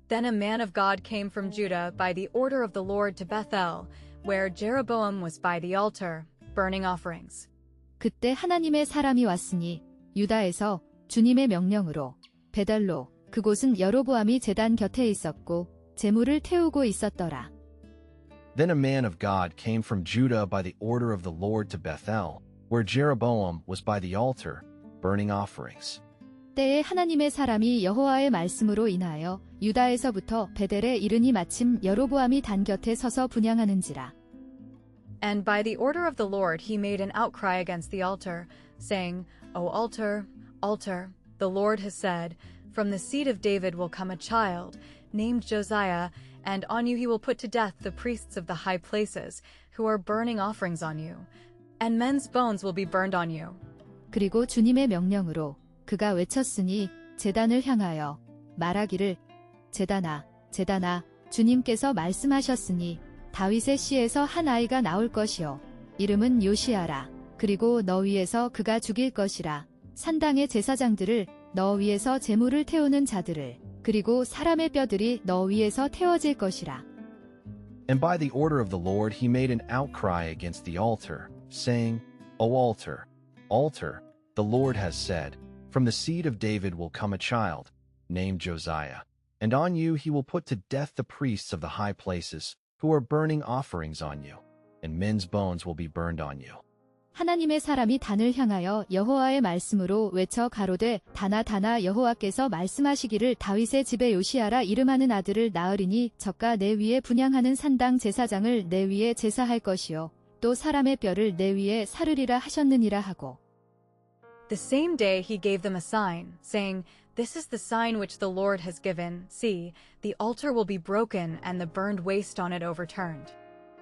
Then a man of God came from Judah by the order of the Lord to Bethel, where Jeroboam was by the altar, burning offerings. 그때 하나님의 사람이 왔으니 유다에서 주님의 명령으로 베델로 그곳은 여로보암이 제단 곁에 있었고 제물을 태우고 있었더라. Then a man of God came from Judah by the order of the Lord to Bethel, where Jeroboam was by the altar, burning offerings. 때에 하나님의 사람이 여호와의 말씀으로 인하여 유다에서부터 베델에 이르니 마침 여로보암이 단 곁에 서서 분향하는지라. And by the order of the Lord he made an outcry against the altar, saying, O altar, altar, the Lord has said, From the seed of David will come a child, named Josiah, and on you he will put to death the priests of the high places, who are burning offerings on you, and men's bones will be burned on you. 그리고 주님의 명령으로 그가 외쳤으니 제단을 향하여 말하기를 제단아 제단아 주님께서 말씀하셨으니 다윗의 씨에서 한 아이가 나올 것이요 이름은 요시아라. 그리고 너 위에서 그가 죽일 것이라. 산당의 제사장들을 너 위에서 제물을 태우는 자들을 그리고 사람의 뼈들이 너 위에서 태워질 것이라. And by the order of the Lord he made an outcry against the altar, saying, O altar, altar, the Lord has said, From the seed of David will come a child, named Josiah, and on you he will put to death the priests of the high places, who are burning offerings on you, and men's bones will be burned on you. 하나님의 사람이 단을 향하여 여호와의 말씀으로 외쳐 가로되 다나 다나 여호와께서 말씀하시기를 다윗의 집에 요시아라 이름하는 아들을 낳으리니 저가 내 위에 분향하는 산당 제사장을 내 위에 제사할 것이요 또 사람의 뼈를 내 위에 사르리라 하셨느니라 하고. The same day he gave them a sign, saying, This is the sign which the Lord has given. See, the altar will be broken and the burned waste on it overturned.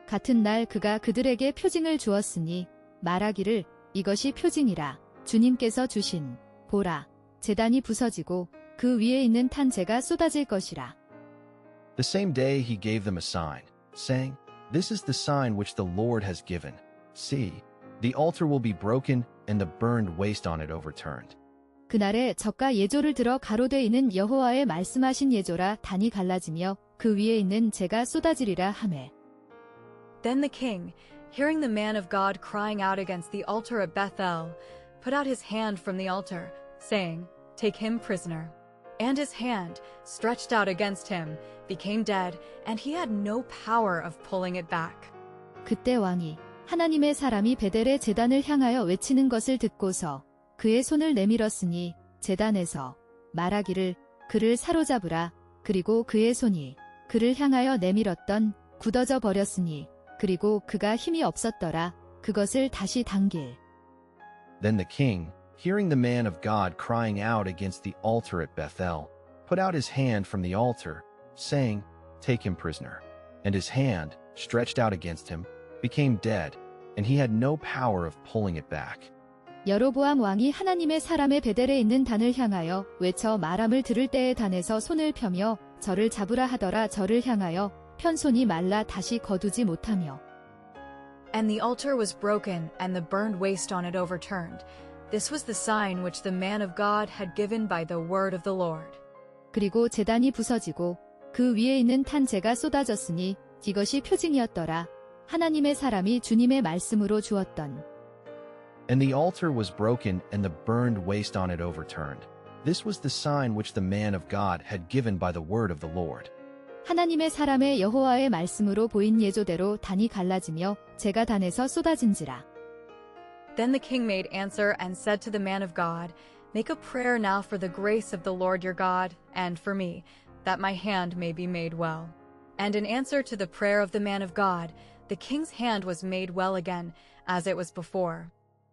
같은 날 그가 그들에게 표징을 주었으니 말하기를 이것이 표징이라. 주님께서 주신 보라 제단이 부서지고 그 위에 있는 탄재가 쏟아질 것이라. The same day he gave them a sign, saying, This is the sign which the Lord has given. See, the altar will be broken and the burned waste on it overturned. 그날에 저가 예조를 들어 가로되 이는 여호와의 말씀하신 예조라 단이 갈라지며 그 위에 있는 재가 쏟아지리라 하매. Then the king, hearing the man of God crying out against the altar at Bethel, put out his hand from the altar, saying, Take him prisoner. And his hand, stretched out against him, became dead, and he had no power of pulling it back. 그때 왕이 하나님의 사람이 베델의 제단을 향하여 외치는 것을 듣고서 그의 손을 내밀었으니 제단에서 말하기를 그를 사로잡으라. 그리고 그의 손이 그를 향하여 내밀었던 굳어져 버렸으니 그리고 그가 힘이 없었더라. 그것을 다시 당길. Then the king, hearing the man of God crying out against the altar at Bethel, put out his hand from the altar, saying, Take him prisoner. And his hand, stretched out against him, became dead, and he had no power of pulling it back. 여로보암 왕이 하나님의 사람의 베델에 있는 단을 향하여 외쳐 말함을 들을 때에 단에서 손을 펴며 저를 잡으라 하더라. 저를 향하여 편손이 말라 다시 거두지 못하며. And the altar was broken, and the burned waste on it overturned. This was the sign which the man of God had given by the word of the Lord. 그리고 제단이 부서지고 그 위에 있는 탄재가 쏟아졌으니 이것이 표징이었더라. 하나님의 사람이 주님의 말씀으로 주었던. And the altar was broken and the burned waste on it overturned. This was the sign which the man of God had given by the word of the Lord. 하나님의 사람의 여호와의 말씀으로 보인 예조대로 단이 갈라지며 재가 단에서 쏟아진지라. Then the king made answer and said to the man of God, Make a prayer now for the grace of the Lord your God, and for me, that my hand may be made well. And in answer to the prayer of the man of God, the king's hand was made well again, as it was before.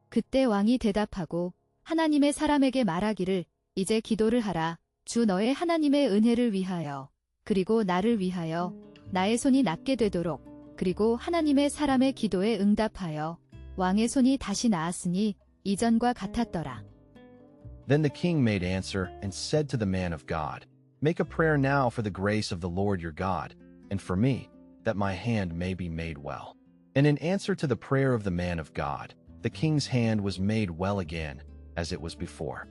그때 왕이 대답하고 하나님의 사람에게 말하기를 이제 기도를 하라. 주 너의 하나님의 은혜를 위하여 그리고 나를 위하여 나의 손이 낫게 되도록 그리고 하나님의 사람의 기도에 응답하여 왕의 손이 다시 나았으니 이전과 같았더라. Then the king made answer and said to the man of God, Make a prayer now for the grace of the Lord your God, and for me, that my hand may be made well. And in answer to the prayer of the man of God, the king's hand was made well again, as it was before.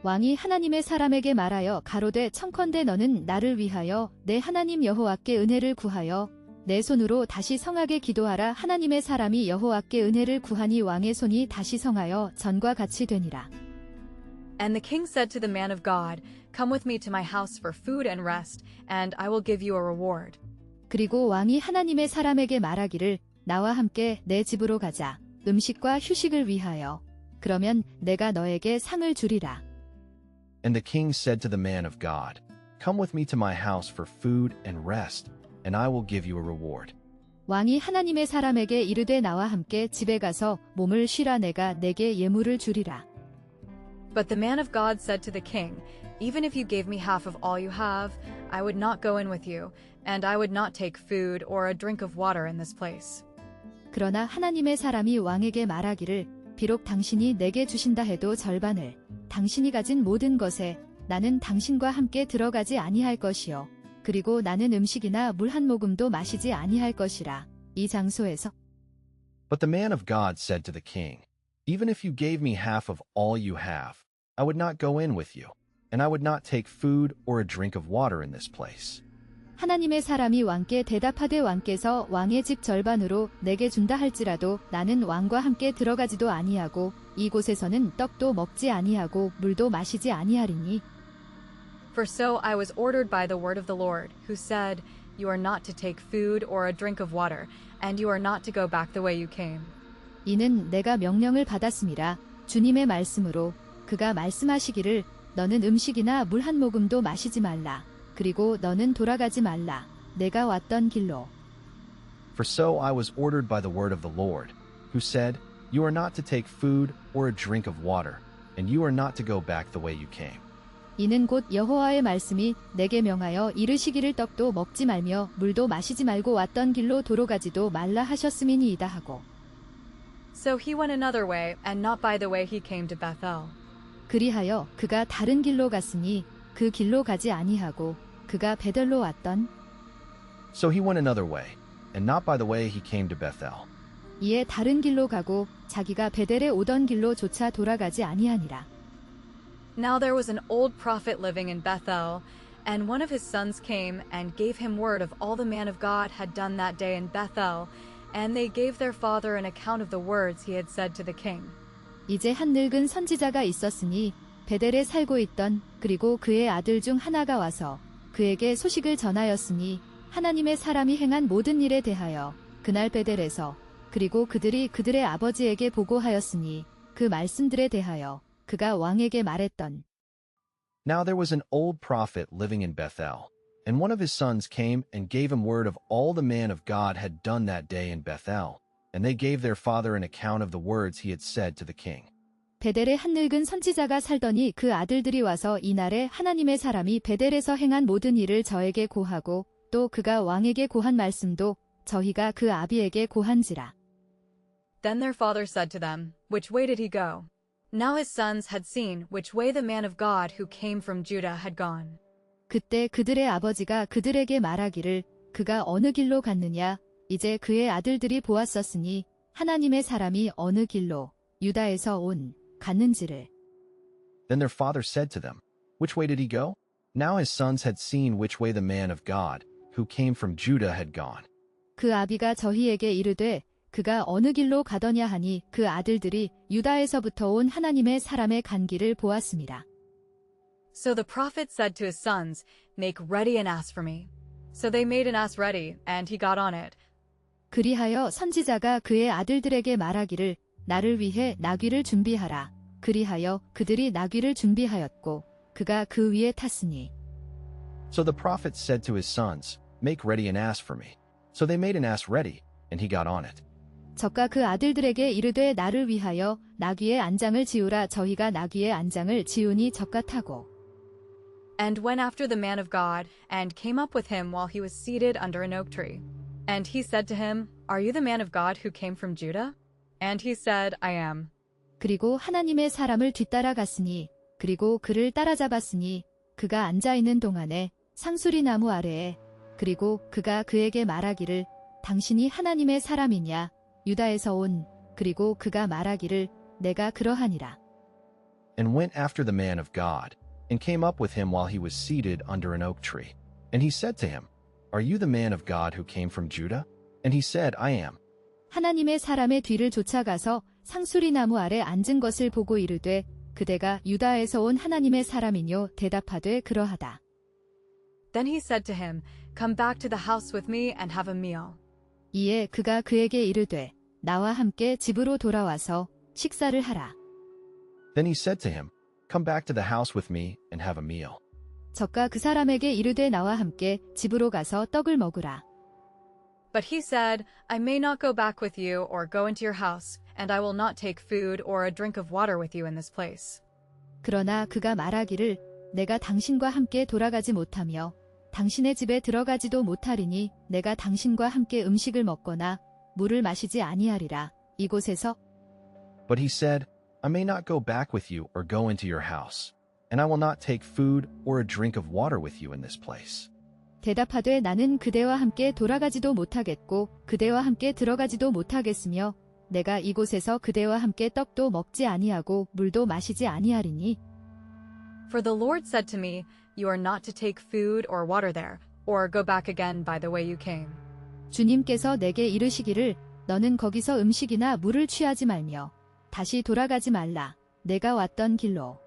왕이 하나님의 사람에게 말하여 가로되 청컨대 너는 나를 위하여 내 하나님 여호와께 은혜를 구하여 내 손으로 다시 성하게 기도하라. 하나님의 사람이 여호와께 은혜를 구하니 왕의 손이 다시 성하여 전과 같이 되니라. And the king said to the man of God, Come with me to my house for food and rest, and I will give you a reward. 그리고 왕이 하나님의 사람에게 말하기를 나와 함께 내 집으로 가자. 음식과 휴식을 위하여. 그러면 내가 너에게 상을 주리라. And the king said to the man of God, Come with me to my house for food and rest, and I will give you a reward. 왕이 하나님의 사람에게 이르되 나와 함께 집에 가서 몸을 쉬라. 내가 내게 예물을 주리라. But the man of God said to the king, Even if you gave me half of all you have, I would not go in with you, and I would not take food or a drink of water in this place. 그러나 하나님의 사람이 왕에게 말하기를 비록 당신이 내게 주신다 해도 절반을 당신이 가진 모든 것에 나는 당신과 함께 들어가지 아니할 것이요. 그리고 나는 음식이나 물 한 모금도 마시지 아니할 것이라. 이 장소에서 But the man of God said to the king, Even if you gave me half of all you have, I would not go in with you, and I would not take food or a drink of water in this place. 하나님의 사람이 왕께 대답하되 왕께서 왕의 집 절반으로 내게 준다 할지라도 나는 왕과 함께 들어가지도 아니하고 이곳에서는 떡도 먹지 아니하고 물도 마시지 아니하리니. For so I was ordered by the word of the Lord, who said, You are not to take food or a drink of water, and you are not to go back the way you came. 이는 내가 명령을 받았음이라 주님의 말씀으로 그가 말씀하시기를 너는 음식이나 물 한 모금도 마시지 말라. 그리고 너는 돌아가지 말라. 내가 왔던 길로. For so I was ordered by the word of the Lord, who said, You are not to take food or a drink of water, and you are not to go back the way you came. 이는 곧 여호와의 말씀이 내게 명하여 이르시기를 떡도 먹지 말며 물도 마시지 말고 왔던 길로 도로가지도 말라 하셨음이니이다 하고. So he went another way, and not by the way he came to Bethel. 그리하여 그가 다른 길로 갔으니 그 길로 가지 아니하고 그가 베델로 왔던. So he went another way, and not by the way he came to Bethel. 이에 다른 길로 가고 자기가 베델에 오던 길로 조차 돌아가지 아니하니라. Now there was an old prophet living in Bethel, and one of his sons came and gave him word of all the man of God had done that day in Bethel, and they gave their father an account of the words he had said to the king. 이제 한 늙은 선지자가 있었으니 베델에 살고 있던 그리고 그의 아들 중 하나가 와서 그에게 소식을 전하였으니 하나님의 사람이 행한 모든 일에 대하여 그날 베델에서 그리고 그들이 그들의 아버지에게 보고하였으니 그 말씀들에 대하여 그가 왕에게 말했던. Now there was an old prophet living in Bethel, and one of his sons came and gave him word of all the man of God had done that day in Bethel, and they gave their father an account of the words he had said to the king. 베델에 한 늙은 선지자가 살더니 그 아들들이 와서 이날에 하나님의 사람이 베델에서 행한 모든 일을 저에게 고하고 또 그가 왕에게 고한 말씀도 저희가 그 아비에게 고한지라. Then their father said to them, Which way did he go? Now his sons had seen which way the man of God who came from Judah had gone. 그때 그들의 아버지가 그들에게 말하기를 그가 어느 길로 갔느냐 이제 그의 아들들이 보았었으니 하나님의 사람이 어느 길로 유다에서 온 갔는지를. Then their father said to them, Which way did he go? Now his sons had seen which way the man of God, who came from Judah, had gone. 그 아비가 저희에게 이르되 그가 어느 길로 가더냐 하니 그 아들들이 유다에서부터 온 하나님의 사람의 간 길을 보았습니다. So the prophet said to his sons, Make ready an ass for me. So they made an ass ready, and he got on it. 그리하여 선지자가 그의 아들들에게 말하기를 나를 위해 나귀를 준비하라. 그리하여 그들이 나귀를 준비하였고 그가 그 위에 탔으니. So the prophet said to his sons, Make ready an ass for me. So they made an ass ready, and he got on it. 저가 그 아들들에게 이르되 나를 위하여 나귀의 안장을 지우라. 저희가 나귀의 안장을 지우니 저가 타고. And went after the man of God, and came up with him while he was seated under an oak tree. And he said to him, Are you the man of God who came from Judah? And he said, I am. 그리고 하나님의 사람을 뒤따라 갔으니 그리고 그를 따라잡았으니 그가 앉아있는 동안에 상수리 나무 아래에 그리고 그가 그에게 말하기를 당신이 하나님의 사람이냐 유다에서 온 그리고 그가 말하기를 내가 그러하니라. and went after the man of God, and came up with him while he was seated under an oak tree. And he said to him, Are you the man of God who came from Judah? And he said, I am. 하나님의 사람의 뒤를 쫓아가서 상수리 나무 아래 앉은 것을 보고 이르되 그대가 유다에서 온 하나님의 사람이뇨 대답하되 그러하다. Then he said to him, Come back to the house with me and have a meal. 이에 그가 그에게 이르되 나와 함께 집으로 돌아와서 식사를 하라. Then he said to him, Come back to the house with me and have a meal. 저가 그 사람에게 이르되 나와 함께 집으로 가서 떡을 먹으라. But he said, I may not go back with you or go into your house, and I will not take food or a drink of water with you in this place. 그러나 그가 말하기를 내가 당신과 함께 돌아가지 못하며 당신의 집에 들어가지도 못하리니 내가 당신과 함께 음식을 먹거나 물을 마시지 아니하리라. 이곳에서 But he said, I may not go back with you or go into your house, and I will not take food or a drink of water with you in this place. 대답하되 나는 그대와 함께 돌아가지도 못하겠고 그대와 함께 들어가지도 못하겠으며 내가 이곳에서 그대와 함께 떡도 먹지 아니하고 물도 마시지 아니하리니 For the Lord said to me, You are not to take food or water there, or go back again by the way you came. 주님께서 내게 이르시기를 너는 거기서 음식이나 물을 취하지 말며 다시 돌아가지 말라. 내가 왔던 길로.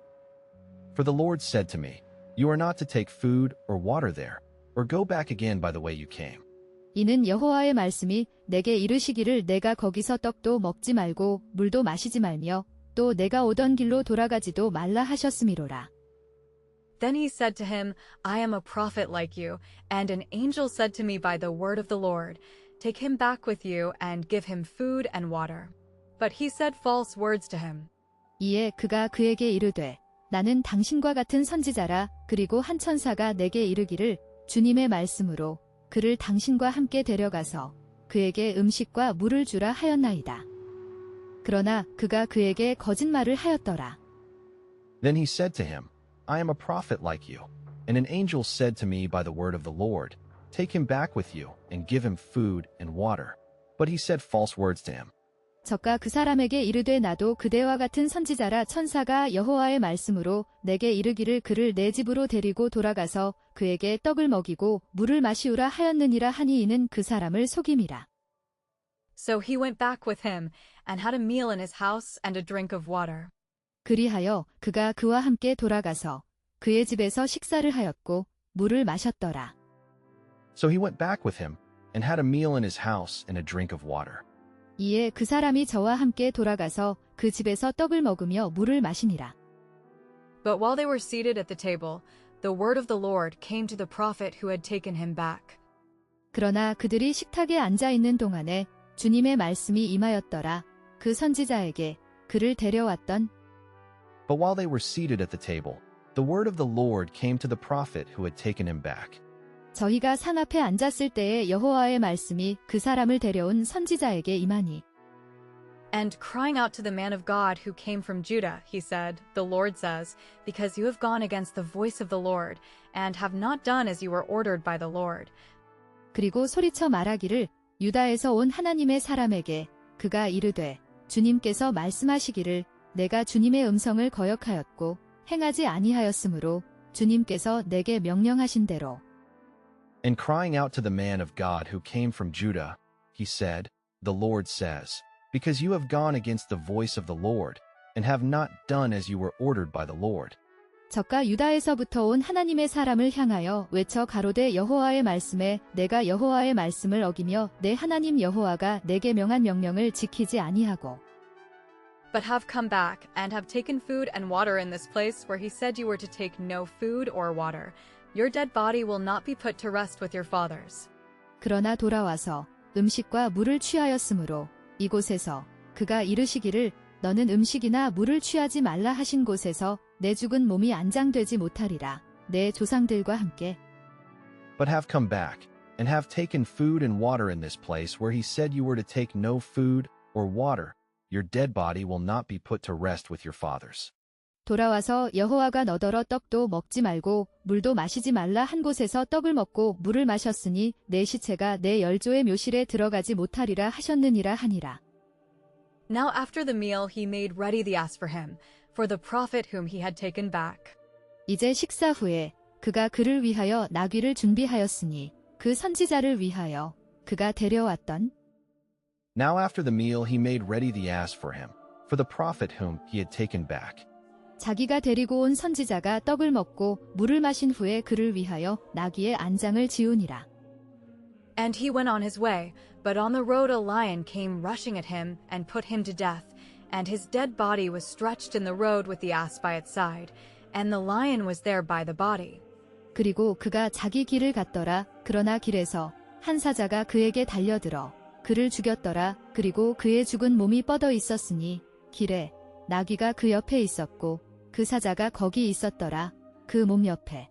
For the Lord said to me, You are not to take food or water there, or go back again by the way you came. 이는 여호와의 말씀이 내게 이르시기를 내가 거기서 떡도 먹지 말고 물도 마시지 말며 또 내가 오던 길로 돌아가지도 말라 하셨음이로라. Then he said to him, I am a prophet like you, and an angel said to me by the word of the Lord, Take him back with you and give him food and water. But he said false words to him. 이에 그가 그에게 이르되 나는 당신과 같은 선지자라. 그리고 한 천사가 내게 이르기를 주님의 말씀으로 그를 당신과 함께 데려가서 그에게 음식과 물을 주라 하였나이다. 그러나 그가 그에게 거짓말을 하였더라. Then he said to him, I am a prophet like you, and an angel said to me by the word of the Lord, Take him back with you and give him food and water. But he said false words to him. 저가 그 사람에게 이르되 나도 그대와 같은 선지자라. 천사가 여호와의 말씀으로 내게 이르기를 그를 내 집으로 데리고 돌아가서 그에게 떡을 먹이고 물을 마시우라 하였느니라 하니 이는 그 사람을 속임이라. So he went back with him and had a meal in his house and a drink of water. 그리하여 그가 그와 함께 돌아가서 그의 집에서 식사를 하였고 물을 마셨더라. So he went back with him and had a meal in his house and a drink of water. 이에 그 사람이 저와 함께 돌아가서 그 집에서 떡을 먹으며 물을 마시니라. But while they were seated at the table, the word of the Lord came to the prophet who had taken him back. 그러나 그들이 식탁에 앉아 있는 동안에 주님의 말씀이 임하였더라. 그 선지자에게 그를 데려왔던 But while they were seated at the table, the word of the Lord came to the prophet who had taken him back. 저희가 상 앞에 앉았을 때에 여호와의 말씀이 그 사람을 데려온 선지자에게 임하니 And crying out to the man of God who came from Judah, he said, The Lord says, Because you have gone against the voice of the Lord, and have not done as you were ordered by the Lord. 그리고 소리쳐 말하기를 유다에서 온 하나님의 사람에게 그가 이르되 주님께서 말씀하시기를 내가 주님의 음성을 거역하였고 행하지 아니하였으므로 주님께서 내게 명령하신 대로 And crying out to the man of God who came from Judah, he said, The Lord says, Because you have gone against the voice of the Lord, and have not done as you were ordered by the Lord. 저가 유다에서부터 온 하나님의 사람을 향하여 외쳐 가로되 여호와의 말씀에 내가 여호와의 말씀을 어기며 내 하나님 여호와가 내게 명한 명령을 지키지 아니하고 But have come back, and have taken food and water in this place where he said you were to take no food or water. Your dead body will not be put to rest with your fathers. 그러나 돌아와서 음식과 물을 취하였으므로 이곳에서 그가 이르시기를 너는 음식이나 물을 취하지 말라 하신 곳에서 내 죽은 몸이 안장되지 못하리라. 내 조상들과 함께. But have come back, and have taken food and water in this place where he said you were to take no food or water. Your dead body will not be put to rest with your fathers. 돌아와서 여호와가 너더러 떡도 먹지 말고 물도 마시지 말라 한 곳에서 떡을 먹고 물을 마셨으니 내 시체가 내 열조의 묘실에 들어가지 못하리라 하셨느니라 하니라. Now after the meal he made ready the ass for him, for the prophet whom he had taken back. 이제 식사 후에 그가 그를 위하여 나귀를 준비하였으니 그 선지자를 위하여 그가 데려왔던 Now after the meal he made ready the ass for him, for the prophet whom he had taken back. 자기가 데리고 온 선지자가 떡을 먹고 물을 마신 후에 그를 위하여 나귀의 안장을 지우니라. And he went on his way, but on the road a lion came rushing at him and put him to death, and his dead body was stretched in the road with the ass by its side, and the lion was there by the body. 그리고 그가 자기 길을 갔더라. 그러나 길에서 한 사자가 그에게 달려들어 그를 죽였더라. 그리고 그의 죽은 몸이 뻗어 있었으니 길에 나귀가 그 옆에 있었고 그 사자가 거기 있었더라. 그 몸 옆에.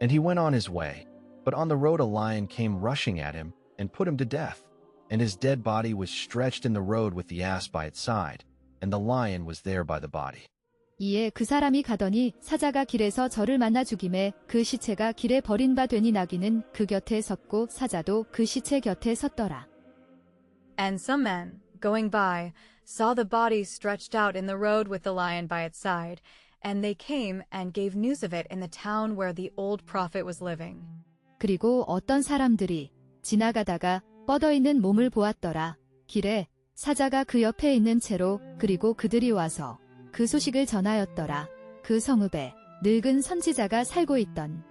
And he went on his way, but on the road a lion came rushing at him and put him to death, and his dead body was stretched in the road with the ass by its side, and the lion was there by the body. 이에 그 사람이 가더니 사자가 길에서 저를 만나 죽임에 그 시체가 길에 버린 바 되니 나귀는 그 곁에 섰고 사자도 그 시체 곁에 섰더라. And some men, going by, saw the body stretched out in the road with the lion by its side, and they came and gave news of it in the town where the old prophet was living. 그리고 어떤 사람들이 지나가다가 뻗어 있는 몸을 보았더라. 길에 사자가 그 옆에 있는 채로 그리고 그들이 와서 그 소식을 전하였더라. 그 성읍에 늙은 선지자가 살고 있던.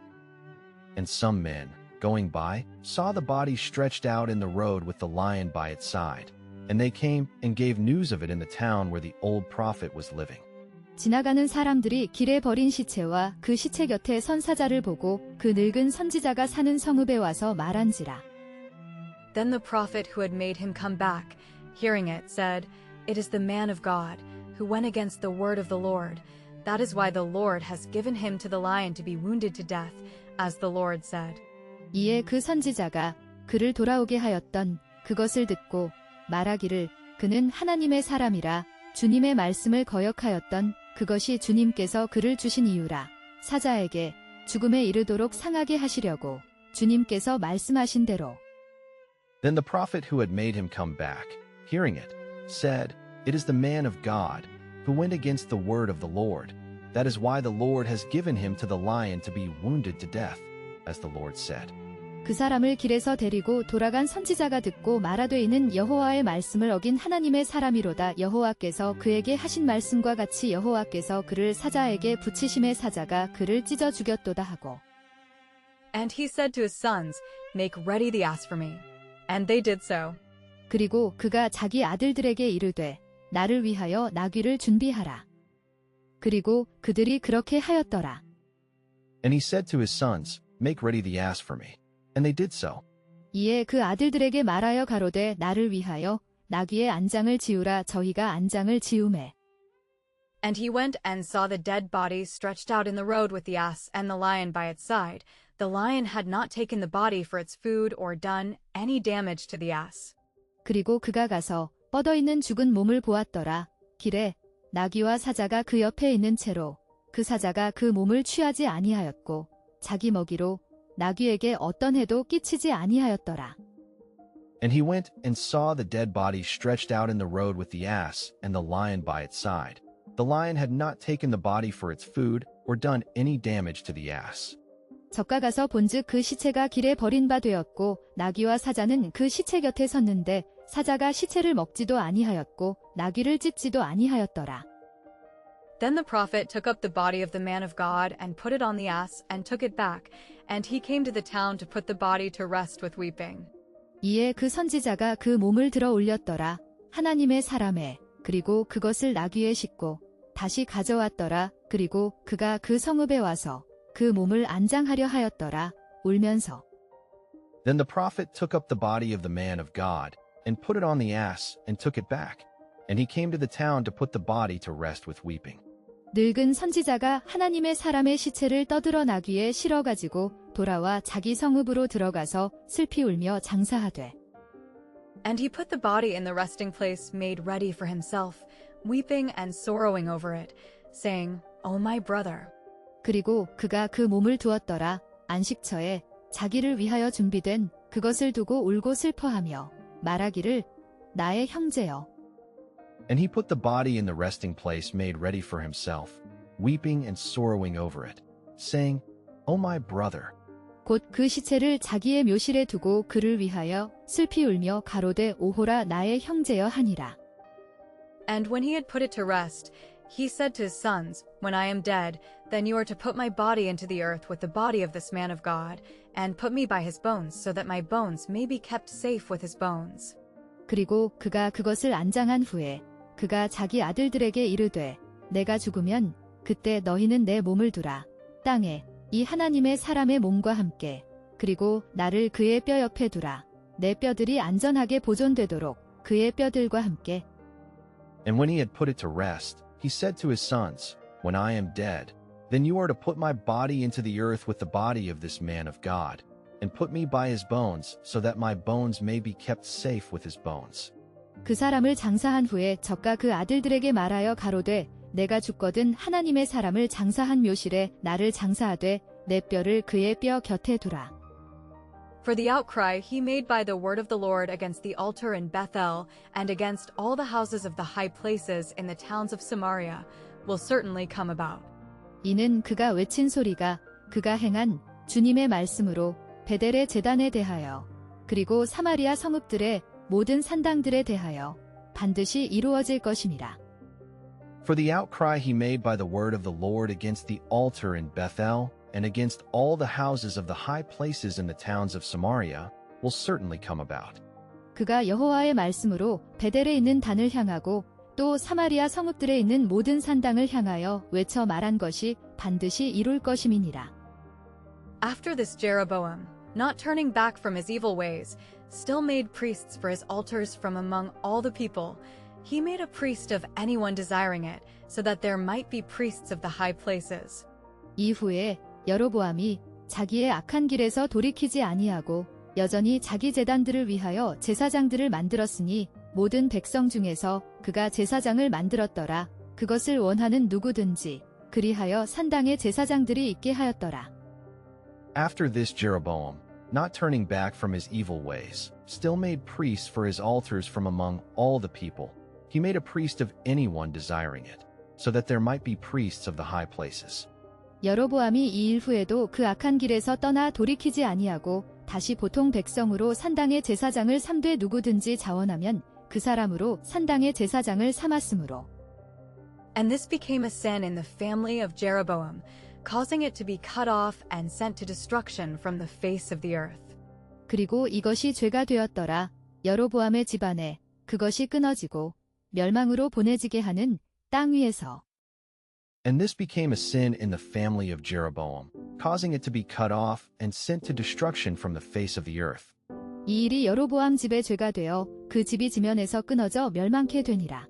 And some men, going by, saw the body stretched out in the road with the lion by its side, and they came and gave news of it in the town where the old prophet was living. 지나가는 사람들이 길에 버린 시체와 그 시체 곁에 선 사자를 보고 그 늙은 선지자가 사는 성읍에 와서 말한지라. Then the prophet who had made him come back, hearing it, said, It is the man of God, who went against the word of the Lord. That is why the Lord has given him to the lion to be wounded to death, as the Lord said. 이에 그 선지자가 그를 돌아오게 하였던 그것을 듣고 말하기를 그는 하나님의 사람이라 주님의 말씀을 거역하였던 그것이 주님께서 그를 주신 이유라. 사자에게 죽음에 이르도록 상하게 하시려고 주님께서 말씀하신 대로. Then the prophet who had made him come back, hearing it, said, It is the man of God, who went against the word of the Lord. That is why the Lord has given him to the lion to be wounded to death, as the Lord said. 그 사람을 길에서 데리고 돌아간 선지자가 듣고 말하되 이는 여호와의 말씀을 어긴 하나님의 사람이로다. 여호와께서 그에게 하신 말씀과 같이 여호와께서 그를 사자에게 붙이심에 사자가 그를 찢어 죽였도다 하고. And he said to his sons, Make ready the ass for me. And they did so. 그리고 그가 자기 아들들에게 이르되 나를 위하여 나귀를 준비하라. 그리고 그들이 그렇게 하였더라. And he said to his sons, Make ready the ass for me. And they did so. 이에 그 아들들에게 말하여 가로되 나를 위하여 나귀의 안장을 지우라. 저희가 안장을 지우매. And he went and saw the dead bodies stretched out in the road with the ass and the lion by its side. The lion had not taken the body for its food or done any damage to the ass. 그리고 그가 가서 뻗어 있는 죽은 몸을 보았더라. 길에 나귀와 사자가 그 옆에 있는 채로 그 사자가 그 몸을 취하지 아니하였고 자기 먹이로 나귀에게 어떤 해도 끼치지 아니하였더라. And he went and saw the dead body stretched out in the road with the ass and the lion by its side. The lion had not taken the body for its food or done any damage to the ass. 적가 가서 본즉 그 시체가 길에 버린 바 되었고 나귀와 사자는 그 시체 곁에 섰는데 사자가 시체를 먹지도 아니하였고 나귀를 찢지도 아니하였더라. Then the prophet took up the body of the man of God and put it on the ass and took it back, and he came to the town to put the body to rest with weeping. 이에 그 선지자가 그 몸을 들어 올렸더라. 하나님의 사람에 그리고 그것을 나귀에 싣고 다시 가져왔더라. 그리고 그가 그 성읍에 와서 그 몸을 안장하려 하였더라. 울면서. Then the prophet took up the body of the man of God and put it on the ass and took it back, and he came to the town to put the body to rest with weeping. 늙은 선지자가 하나님의 사람의 시체를 떠들어 나귀에 실어가지고 돌아와 자기 성읍으로 들어가서 슬피 울며 장사하되. And he put the body in the resting place made ready for himself, weeping and sorrowing over it, saying, O my brother. 그리고 그가 그 몸을 두었더라. 안식처에 자기를 위하여 준비된 그것을 두고 울고 슬퍼하며 말하기를 나의 형제여. And he put the body in the resting place made ready for himself, weeping and sorrowing over it, saying, O my brother, 곧 그 시체를 자기의 묘실에 두고 그를 위하여 슬피 울며 가로되 오호라 나의 형제여 하니라. And when he had put it to rest, he said to his sons, When I am dead, then you are to put my body into the earth with the body of this man of God, and put me by his bones, so that my bones may be kept safe with his bones. 그리고 그가 그것을 안장한 후에 그가 자기 아들들에게 이르되 내가 죽으면 그때 너희는 내 몸을 두라 땅에 이 하나님의 사람의 몸과 함께 그리고 나를 그의 뼈 옆에 두라 내 뼈들이 안전하게 보존되도록 그의 뼈들과 함께. And when he had put it to rest, he said to his sons, When I am dead, then you are to put my body into the earth with the body of this man of God, and put me by his bones, so that my bones may be kept safe with his bones. 그 사람을 장사한 후에 저가 그 아들들에게 말하여 가로되 내가 죽거든 하나님의 사람을 장사한 묘실에 나를 장사하되 내 뼈를 그의 뼈 곁에 두라. For the outcry he made by the word of the Lord against the altar in Bethel and against all the houses of the high places in the towns of Samaria will certainly come about. 이는 그가 외친 소리가 그가 행한 주님의 말씀으로 베델의 제단에 대하여 그리고 사마리아 성읍들의 모든 산당들에 대하여 반드시 이루어질 것임이라. For the outcry he made by the word of the Lord against the altar in Bethel and against all the houses of the high places in the towns of Samaria will certainly come about. 그가 여호와의 말씀으로 베델에 있는 단을 향하고 또 사마리아 성읍들에 있는 모든 산당을 향하여 외쳐 말한 것이 반드시 이룰 것임이니라. After this Jeroboam, not turning back from his evil ways, still made priests for his altars from among all the people. He made a priest of anyone desiring it, so that there might be priests of the high places. 이후에 여로보암이 자기의 악한 길에서 돌이키지 아니하고 여전히 자기 제단들을 위하여 제사장들을 만들었으니 모든 백성 중에서 그가 제사장을 만들었더라. 그것을 원하는 누구든지 그리하여 산당에 제사장들이 있게 하였더라. After this Jeroboam, not turning back from his evil ways, still made priests for his altars from among all the people. He made a priest of anyone desiring it, so that there might be priests of the high places. 여로보암이 이 일 후에도 그 악한 길에서 떠나 돌이키지 아니하고 다시 보통 백성으로 산당의 제사장을 삼되 누구든지 자원하면 그 사람으로 산당의 제사장을 삼았으므로. And this became a sin in the family of Jeroboam, causing it to be cut off and sent to destruction from the face of the earth. 그리고 이것이 죄가 되었더라. 여로보암의 집안에 그것이 끊어지고 멸망으로 보내지게 하는 땅 위에서. And this became a sin in the family of Jeroboam, causing it to be cut off and sent to destruction from the face of the earth. 이 일이 여로보암 집의 죄가 되어 그 집이 지면에서 끊어져 멸망케 되니라.